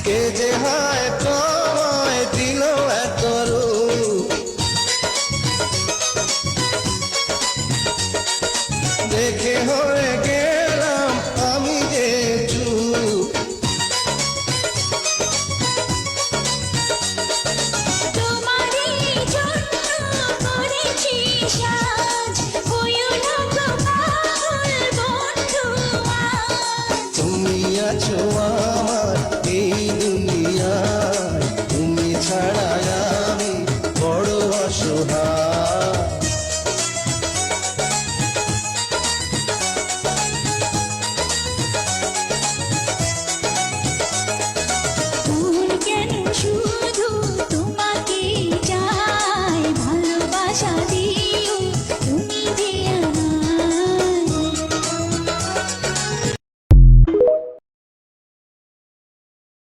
কে যে হায় তোমায় দিল এত রূপ, দেখে হয়ে গেলাম আমি যে চুপ। তোমারই জন্য করেছি সাজ, হইও না গো পাগল বন্ধু আজ। তুমি আছো